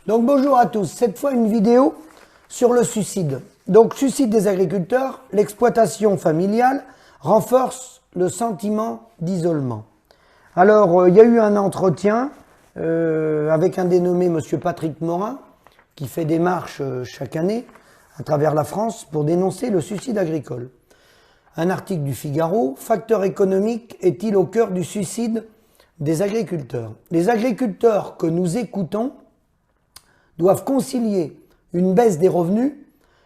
Donc bonjour à tous, cette fois une vidéo sur le suicide. Donc suicide des agriculteurs, l'exploitation familiale renforce le sentiment d'isolement. Alors il y a eu un entretien avec un dénommé monsieur Patrick Morin qui fait des marches chaque année à travers la France pour dénoncer le suicide agricole. Un article du Figaro, facteur économique est-il au cœur du suicide des agriculteurs? Les agriculteurs que nous écoutons doivent concilier une baisse des revenus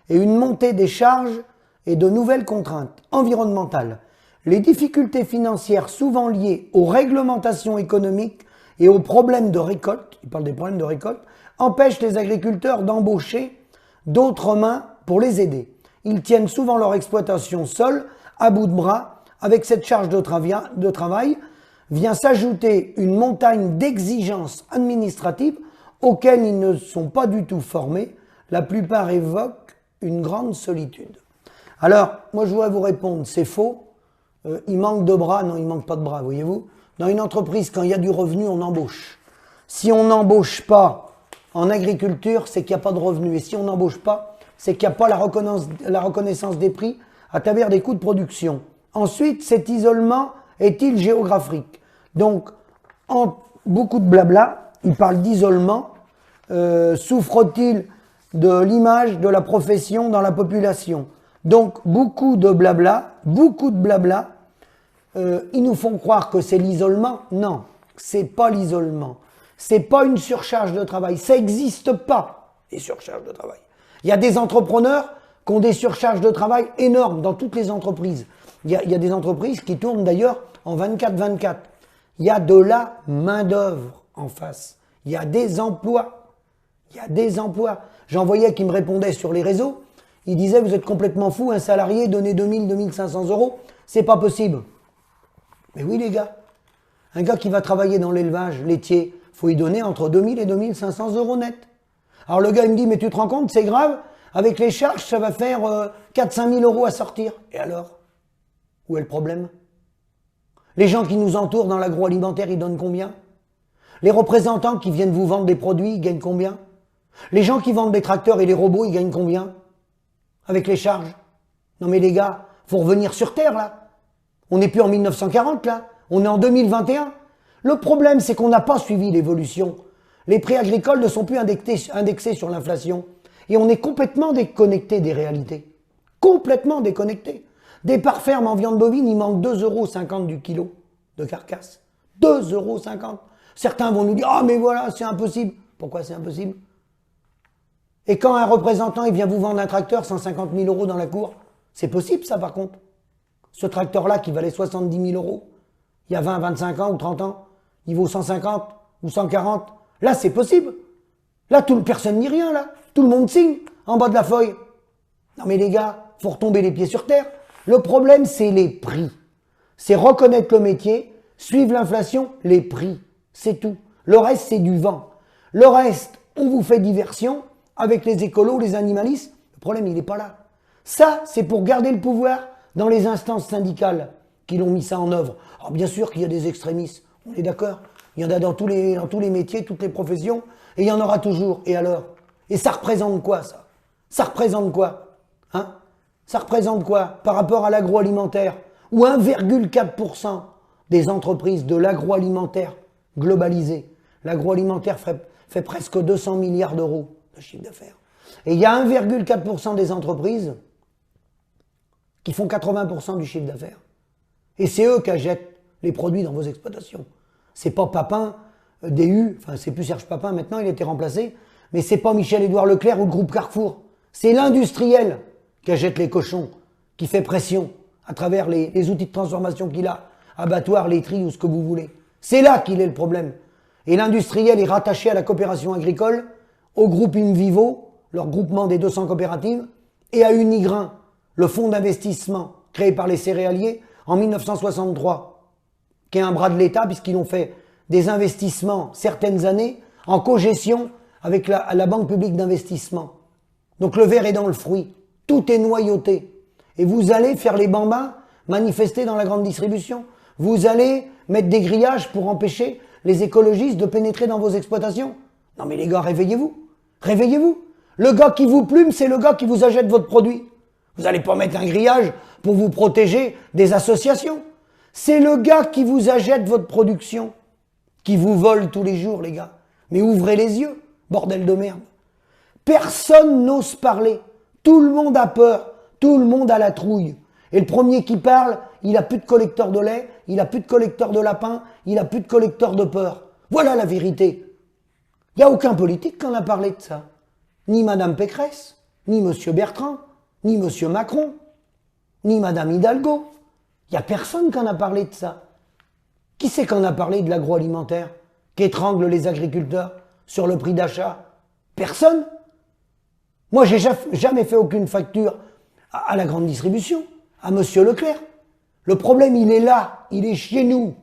et une montée des charges et de nouvelles contraintes environnementales. Les difficultés financières souvent liées aux réglementations économiques et aux problèmes de récolte, il parle des problèmes de récolte, empêchent les agriculteurs d'embaucher d'autres mains pour les aider. Ils tiennent souvent leur exploitation seuls, à bout de bras. Avec cette charge de travail vient s'ajouter une montagne d'exigences administratives auxquelles ils ne sont pas du tout formés. La plupart évoquent une grande solitude. Alors, moi je voudrais vous répondre, c'est faux. Il manque de bras, non, il manque pas de bras, voyez-vous. Dans une entreprise, quand il y a du revenu, on embauche. Si on n'embauche pas en agriculture, c'est qu'il n'y a pas de revenu. Et si on n'embauche pas, c'est qu'il n'y a pas la reconnaissance des prix à travers des coûts de production. Ensuite, cet isolement est-il géographique? Donc, en beaucoup de blabla, il parle d'isolement. Souffre-t-il de l'image de la profession dans la population? Donc, beaucoup de blabla, ils nous font croire que c'est l'isolement. Non, c'est pas l'isolement. C'est pas une surcharge de travail. Ça n'existe pas, les surcharges de travail. Il y a des entrepreneurs qui ont des surcharges de travail énormes dans toutes les entreprises. Il y a des entreprises qui tournent d'ailleurs en 24/24. Il y a de la main-d'œuvre en face. Il y a des emplois. Il y a des emplois. J'en voyais qui me répondaient sur les réseaux. Ils disaient, vous êtes complètement fou, un salarié, donnez 2000, 2500 euros. C'est pas possible. Mais oui, les gars. Un gars qui va travailler dans l'élevage laitier, faut y donner entre 2000 et 2500 euros net. Alors le gars, il me dit, mais tu te rends compte, c'est grave. Avec les charges, ça va faire 4-5 000 euros à sortir. Et alors? Où est le problème? Les gens qui nous entourent dans l'agroalimentaire, ils donnent combien? Les représentants qui viennent vous vendre des produits, ils gagnent combien? Les gens qui vendent des tracteurs et les robots, ils gagnent combien? Avec les charges? Non mais les gars, faut revenir sur Terre là. On n'est plus en 1940 là, on est en 2021. Le problème, c'est qu'on n'a pas suivi l'évolution. Les prix agricoles ne sont plus indexés sur l'inflation. Et on est complètement déconnecté des réalités. Complètement déconnecté. Des parts fermes en viande bovine, il manque 2,50 € du kilo de carcasse. 2,50 €. Certains vont nous dire « Ah mais voilà, c'est impossible ». Pourquoi c'est impossible? Et quand un représentant il vient vous vendre un tracteur 150 000 € dans la cour, c'est possible ça par contre. Ce tracteur-là qui valait 70 000 €, il y a 20, 25 ans ou 30 ans, il vaut 150 ou 140. Là c'est possible. Là personne n'y rien là. Tout le monde signe en bas de la feuille. Non mais les gars, faut retomber les pieds sur terre. Le problème c'est les prix. C'est reconnaître le métier, suivre l'inflation, les prix. C'est tout. Le reste c'est du vent. Le reste, on vous fait diversion avec les écolos, les animalistes. Le problème il n'est pas là. Ça c'est pour garder le pouvoir dans les instances syndicales qui l'ont mis ça en œuvre. Alors bien sûr qu'il y a des extrémistes, on est d'accord. Il y en a dans tous les métiers, toutes les professions, et il y en aura toujours. Et alors? Et ça représente quoi, ça? Ça représente quoi? Hein? Ça représente quoi par rapport à l'agroalimentaire, où 1,4% des entreprises de l'agroalimentaire globalisé, l'agroalimentaire fait presque 200 milliards d'euros de chiffre d'affaires. Et il y a 1,4% des entreprises qui font 80% du chiffre d'affaires. Et c'est eux qui achètent les produits dans vos exploitations. C'est pas Papin, DU, enfin c'est plus Serge Papin maintenant, il a été remplacé, mais c'est pas Michel-Édouard Leclerc ou le groupe Carrefour. C'est l'industriel qui achète les cochons, qui fait pression à travers les outils de transformation qu'il a, abattoirs, laiteries ou ce que vous voulez. C'est là qu'il est le problème. Et l'industriel est rattaché à la coopération agricole, au groupe Invivo, leur groupement des 200 coopératives, et à Unigrain, le fonds d'investissement créé par les céréaliers en 1963, qui est un bras de l'État puisqu'ils ont fait des investissements certaines années en cogestion avec la Banque publique d'investissement. Donc le verre est dans le fruit, tout est noyauté. Et vous allez faire les bambins manifester dans la grande distribution. Vous allez mettre des grillages pour empêcher les écologistes de pénétrer dans vos exploitations. Non mais les gars, réveillez-vous. Réveillez-vous. Le gars qui vous plume, c'est le gars qui vous achète votre produit. Vous n'allez pas mettre un grillage pour vous protéger des associations. C'est le gars qui vous achète votre production, qui vous vole tous les jours, les gars. Mais ouvrez les yeux, bordel de merde. Personne n'ose parler. Tout le monde a peur. Tout le monde a la trouille. Et le premier qui parle, il a plus de collecteur de lait, il a plus de collecteur de lapin, il a plus de collecteur de peur. Voilà la vérité. Il n'y a aucun politique qui en a parlé de ça. Ni Madame Pécresse, ni Monsieur Bertrand, ni Monsieur Macron, ni Madame Hidalgo. Il n'y a personne qui en a parlé de ça. Qui c'est qu'on a parlé de l'agroalimentaire, qui étrangle les agriculteurs sur le prix d'achat? Personne. Moi, j'ai jamais fait aucune facture à la grande distribution, à Monsieur Leclerc. Le problème, il est là, il est chez nous,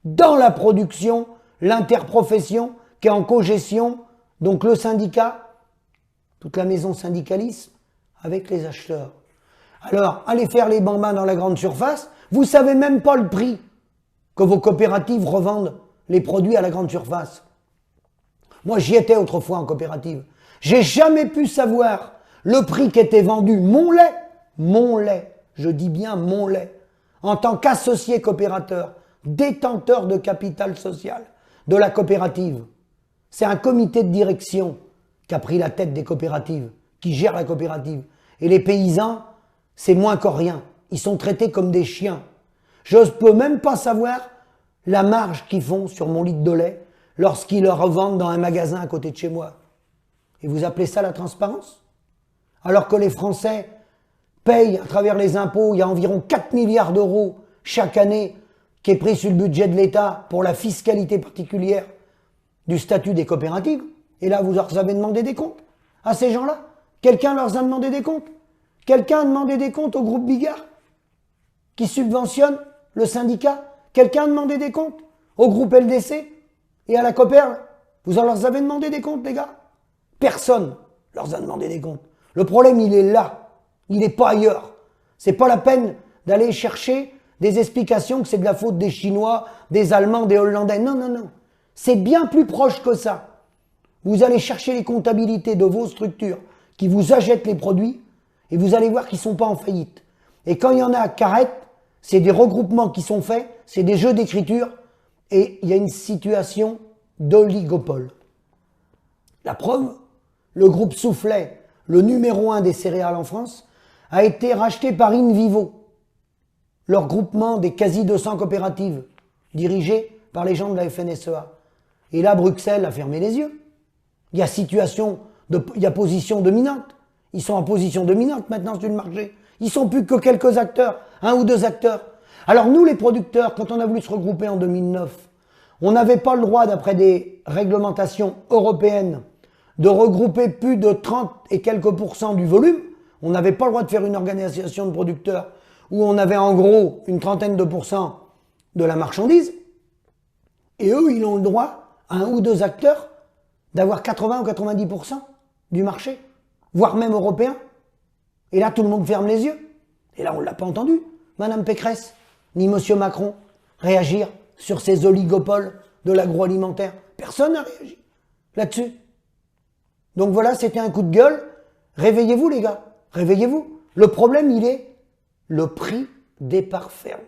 dans la production, l'interprofession qui est en cogestion, donc le syndicat, toute la maison syndicalisme, avec les acheteurs. Alors, allez faire les bambins dans la grande surface, vous savez même pas le prix que vos coopératives revendent les produits à la grande surface. Moi, j'y étais autrefois en coopérative. J'ai jamais pu savoir le prix qu'était vendu mon lait, je dis bien mon lait, en tant qu'associé coopérateur, détenteur de capital social de la coopérative. C'est un comité de direction qui a pris la tête des coopératives, qui gère la coopérative. Et les paysans, c'est moins qu'en rien. Ils sont traités comme des chiens. Je ne peux même pas savoir la marge qu'ils font sur mon litre de lait lorsqu'ils le revendent dans un magasin à côté de chez moi. Et vous appelez ça la transparence? Alors que les Français payent à travers les impôts, il y a environ 4 milliards d'euros chaque année qui est pris sur le budget de l'État pour la fiscalité particulière du statut des coopératives. Et là, vous leur avez demandé des comptes à ces gens-là? Quelqu'un leur a demandé des comptes? Quelqu'un a demandé des comptes au groupe Bigard qui subventionne le syndicat? Quelqu'un a demandé des comptes au groupe LDC et à la Coperle? Vous leur avez demandé des comptes, les gars? Personne leur a demandé des comptes. Le problème, il est là. Il n'est pas ailleurs. C'est pas la peine d'aller chercher des explications que c'est de la faute des Chinois, des Allemands, des Hollandais. Non, non, non. C'est bien plus proche que ça. Vous allez chercher les comptabilités de vos structures qui vous achètent les produits et vous allez voir qu'ils ne sont pas en faillite. Et quand il y en a qui arrêtent, c'est des regroupements qui sont faits, c'est des jeux d'écriture et il y a une situation d'oligopole. La preuve, le groupe Soufflet, le numéro 1 des céréales en France, a été racheté par InVivo, leur groupement des quasi 200 coopératives, dirigées par les gens de la FNSEA. Et là, Bruxelles a fermé les yeux. Il y a position dominante. Ils sont en position dominante maintenant sur le marché. Ils sont plus que quelques acteurs, un ou deux acteurs. Alors nous, les producteurs, quand on a voulu se regrouper en 2009, on n'avait pas le droit, d'après des réglementations européennes, de regrouper plus de 30 et quelques % du volume. On n'avait pas le droit de faire une organisation de producteurs où on avait en gros une trentaine de % de la marchandise. Et eux, ils ont le droit, un ou deux acteurs, d'avoir 80 ou 90% du marché, voire même européen. Et là, tout le monde ferme les yeux. Et là, on ne l'a pas entendu, Madame Pécresse, ni Monsieur Macron, réagir sur ces oligopoles de l'agroalimentaire. Personne n'a réagi là-dessus. Donc voilà, c'était un coup de gueule. Réveillez-vous, les gars. Réveillez-vous. Le problème, il est le prix des parts fermes.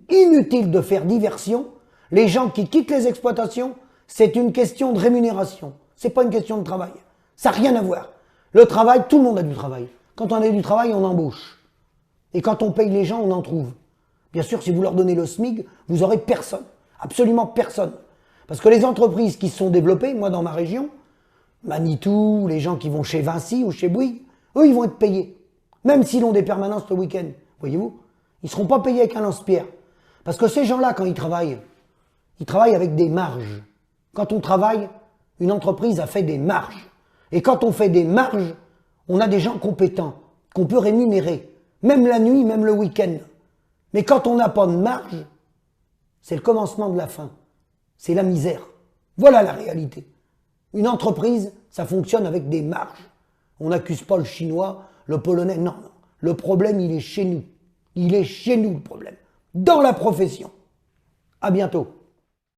Inutile de faire diversion. Les gens qui quittent les exploitations, c'est une question de rémunération. C'est pas une question de travail. Ça n'a rien à voir. Le travail, tout le monde a du travail. Quand on a du travail, on embauche. Et quand on paye les gens, on en trouve. Bien sûr, si vous leur donnez le SMIC, vous aurez personne. Absolument personne. Parce que les entreprises qui se sont développées, moi dans ma région, Manitou, les gens qui vont chez Vinci ou chez Bouygues, eux, ils vont être payés. Même s'ils ont des permanences le week-end. Voyez-vous? Ils ne seront pas payés avec un lance-pierre. Parce que ces gens-là, quand ils travaillent avec des marges. Quand on travaille, une entreprise a fait des marges. Et quand on fait des marges, on a des gens compétents, qu'on peut rémunérer. Même la nuit, même le week-end. Mais quand on n'a pas de marge, c'est le commencement de la fin. C'est la misère. Voilà la réalité. Une entreprise, ça fonctionne avec des marges. On n'accuse pas le chinois, le polonais, non, non. Le problème, il est chez nous. Il est chez nous, le problème. Dans la profession. À bientôt.